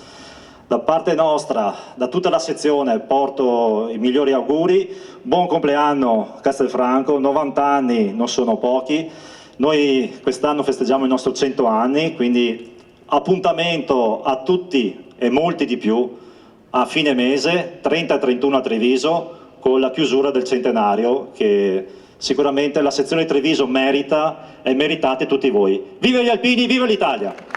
Da parte nostra, da tutta la sezione, porto i migliori auguri, buon compleanno Castelfranco, 90 anni non sono pochi, noi quest'anno festeggiamo i nostri 100 anni, quindi appuntamento a tutti e molti di più a fine mese, 30 e 31 a Treviso, con la chiusura del centenario che sicuramente la sezione di Treviso merita e meritate tutti voi. Viva gli alpini, viva l'Italia!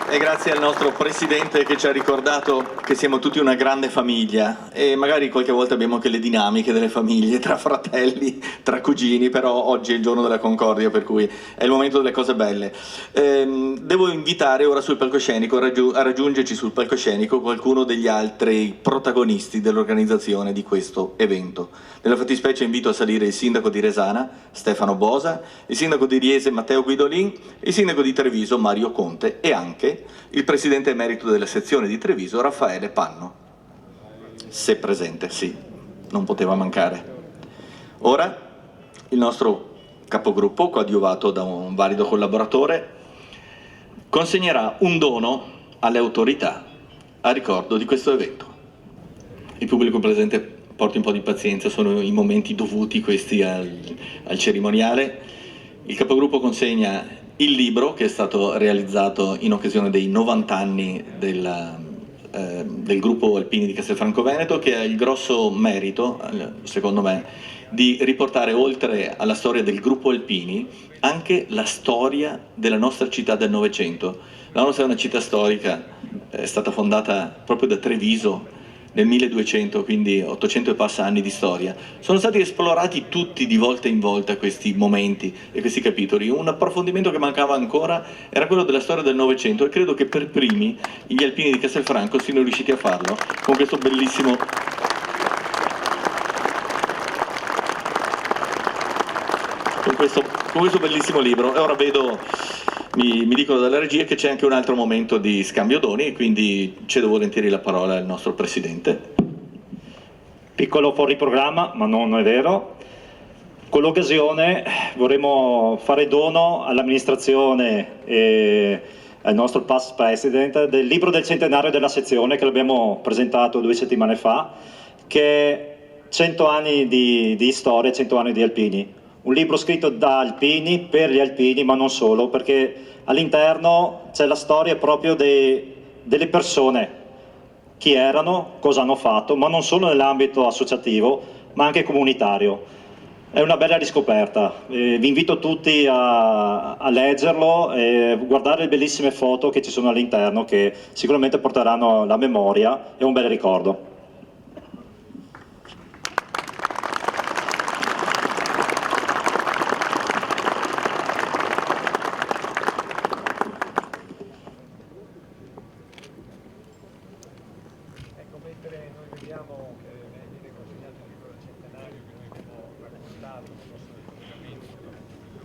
E grazie al nostro Presidente che ci ha ricordato che siamo tutti una grande famiglia e magari qualche volta abbiamo anche le dinamiche delle famiglie tra fratelli, tra cugini, però oggi è il giorno della concordia, per cui è il momento delle cose belle. Devo invitare ora sul palcoscenico a raggiungerci sul palcoscenico qualcuno degli altri protagonisti dell'organizzazione di questo evento. Nella fattispecie invito a salire il sindaco di Resana, Stefano Bosa, il sindaco di Riese, Matteo Guidolin, il sindaco di Treviso, Mario Conte, e anche il presidente emerito della sezione di Treviso, Raffaele Panno. Se presente, sì, non poteva mancare. Ora il nostro capogruppo, coadiuvato da un valido collaboratore, consegnerà un dono alle autorità a ricordo di questo evento. Il pubblico presente porti un po' di pazienza, sono i momenti dovuti questi al cerimoniale. Il capogruppo consegna il libro che è stato realizzato in occasione dei 90 anni del gruppo Alpini di Castelfranco Veneto, che ha il grosso merito, secondo me, di riportare oltre alla storia del gruppo Alpini anche la storia della nostra città del Novecento. La nostra è una città storica, è stata fondata proprio da Treviso nel 1200, quindi 800 e passa anni di storia. Sono stati esplorati tutti di volta in volta questi momenti e questi capitoli. Un approfondimento che mancava ancora era quello della storia del Novecento e credo che per primi gli alpini di Castelfranco siano riusciti a farlo con questo bellissimo bellissimo libro. E ora vedo, mi dicono dalle regie che c'è anche un altro momento di scambio doni e quindi cedo volentieri la parola al nostro Presidente. Piccolo fuori programma, ma non è vero. Con l'occasione vorremmo fare dono all'amministrazione e al nostro past president del libro del centenario della sezione che l'abbiamo presentato 2 settimane fa, che è 100 anni di storia, 100 anni di alpini. Un libro scritto da alpini, per gli alpini, ma non solo, perché all'interno c'è la storia proprio delle persone, chi erano, cosa hanno fatto, ma non solo nell'ambito associativo, ma anche comunitario. È una bella riscoperta, vi invito tutti a leggerlo e guardare le bellissime foto che ci sono all'interno, che sicuramente porteranno la memoria e un bel ricordo. Mentre noi vediamo che viene consegnato il libro del centenario che noi abbiamo raccontato nel nostro collegamento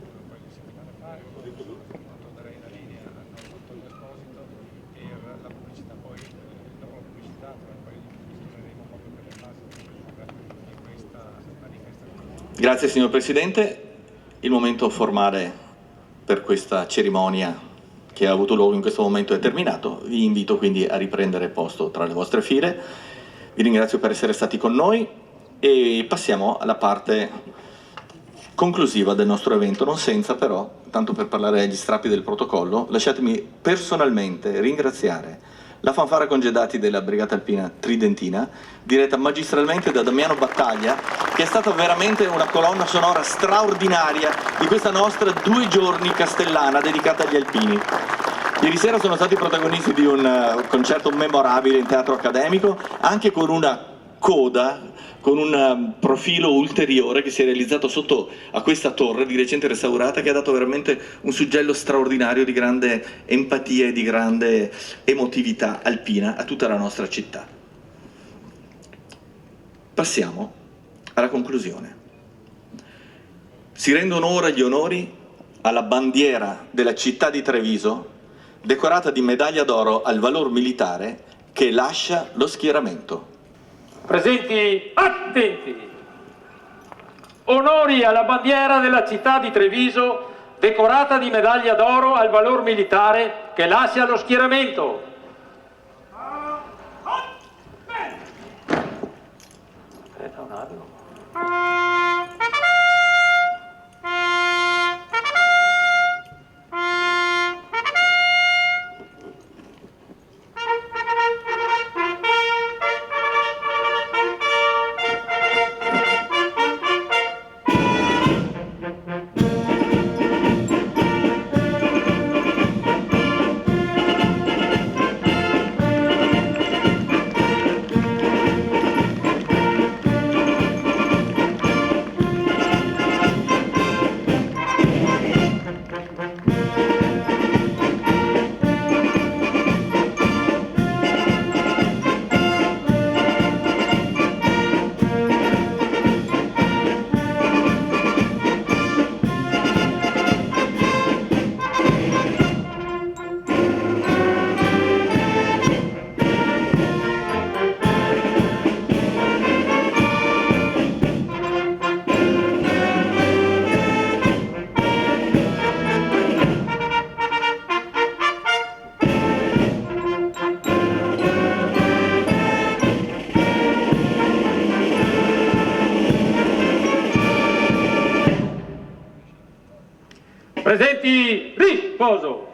un paio di settimane fa, tornerei la linea al nostro Antonio Esposito per la pubblicità. Poi dopo la pubblicità tra un paio di minuti torneremo proprio per le fasi di chiusura di questa manifestazione. Grazie signor Presidente, il momento formale per questa cerimonia che ha avuto luogo in questo momento è terminato. Vi invito quindi a riprendere posto tra le vostre file. Vi ringrazio per essere stati con noi e passiamo alla parte conclusiva del nostro evento, non senza però, tanto per parlare agli strappi del protocollo, lasciatemi personalmente ringraziare la fanfara congedati della Brigata Alpina Tridentina, diretta magistralmente da Damiano Battaglia, che è stata veramente una colonna sonora straordinaria di questa nostra 2 giorni castellana dedicata agli alpini. Ieri sera sono stati protagonisti di un concerto memorabile in teatro accademico, anche con una coda, con un profilo ulteriore che si è realizzato sotto a questa torre di recente restaurata, che ha dato veramente un suggello straordinario di grande empatia e di grande emotività alpina a tutta la nostra città. Passiamo alla conclusione. Si rendono ora gli onori alla bandiera della città di Treviso, decorata di medaglia d'oro al valor militare, che lascia lo schieramento. Presenti, attenti! Onori alla bandiera della città di Treviso, decorata di medaglia d'oro al valor militare, che lascia lo schieramento. Aspetta un attimo. Presenti, riposo!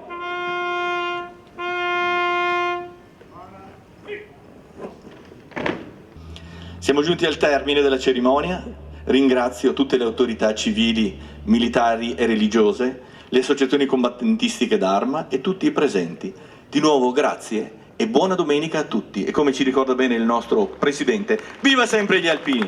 Siamo giunti al termine della cerimonia. Ringrazio tutte le autorità civili, militari e religiose, le associazioni combattentistiche d'arma e tutti i presenti. Di nuovo grazie e buona domenica a tutti. E come ci ricorda bene il nostro Presidente, viva sempre gli alpini!